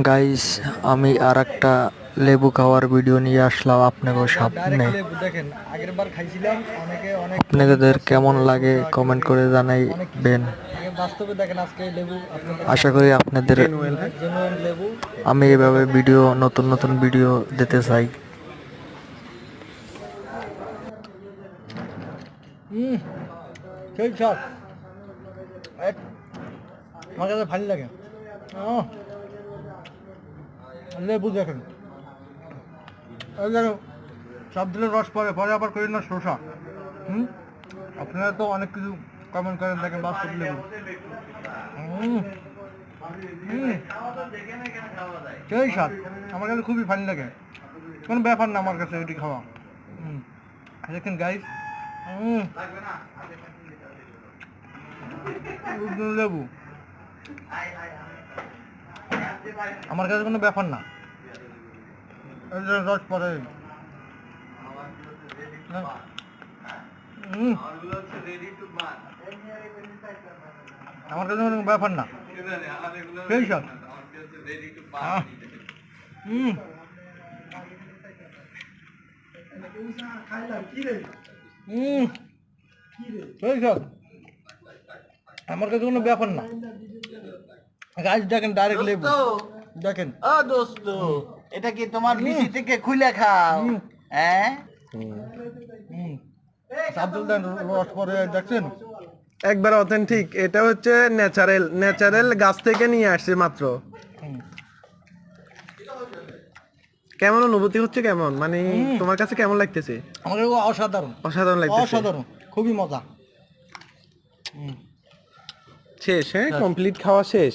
Guys, আমি আর একটা লেবু খাওয়ার ভিডিও নিয়ে আসলাম আপনাদের সামনে। আগেরবার খাইছিলাম, অনেকে অনেক কমেন্ট আপনাদের করছে কেমন যে লাগে সমস্যা কি কমেন্ট লেবু করে অনেক কিছু। জানাইবেন। বাস্তবে দেখেন আজকে লেবু আপনাদের আশা সামনে করি আপনাদের জেনুইন লেবু। আমি এই এভাবে দেখেন। ভিডিও নতুন নতুন ভিডিও দিতে চাই। হুম, সেই সব আমার কাছে ভালো লাগে। লেবু দেখেন, এই দেখেন, সব দিলে রস পরে পরে আবার করি না শসা। হুম, আপনারা তো অনেক কিছু কমেন্ট করেন, দেখেন বাস্তব লেবু। হুম, হুম, সেই স্বাদ আমার কাছে খুবই ভালো লাগে, কোনো ব্যাপার না আমার কাছে এটি খাওয়া। হুম, দেখেন গাইস, লেবু আমার কাছে কোনো ব্যাপার না, এই যে রস পরে। আমার কাছে কোনো ব্যাপার না, সেই সব। হুম, হুম, সেই সব আমার কাছে কোনো ব্যাপার না। গাছ দেখেন, ডাইরেক্ট লেবু দেখেন। ও দোস্ত, এটা কি তোমার বিচি থেকে খুলে খাও? হ্যাঁ, সাবদুল দেন, রস পরে দেখছেন। একবার অথেন্টিক, এটা হচ্ছে ন্যাচারাল ন্যাচারাল গাছ থেকে নিয়ে আসছে মাত্র। কেমন অনুভূতি হচ্ছে, কেমন মানে তোমার কাছে কেমন লাগতেছে? আমার কাছে অসাধারণ, অসাধারণ লাগতেছে। অসাধারণ, খুবই মজা। শেষ, হ্যাঁ, কমপ্লিট খাওয়া শেষ।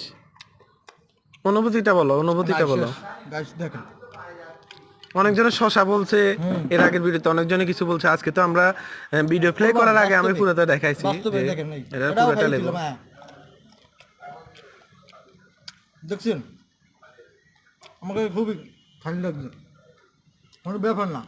অনুভূতিটা বলো, অনুভূতিটা বলো। গাছ দেখেন, অনেকজনে শশা বলছে, এর আগের ভিডিওতে অনেকজনে কিছু বলছে। আজকে তো আমরা ভিডিও প্লে করার আগে আমি পুরোটা দেখাইছি বাস্তবে যে দেখেন, এই এটা এটাও পুরোটা লেবু। খাইছিলাম। হ্যাঁ, দেখছেন, আমাকে খুবই ভালো লাগছে, কোনো ব্যাপার না।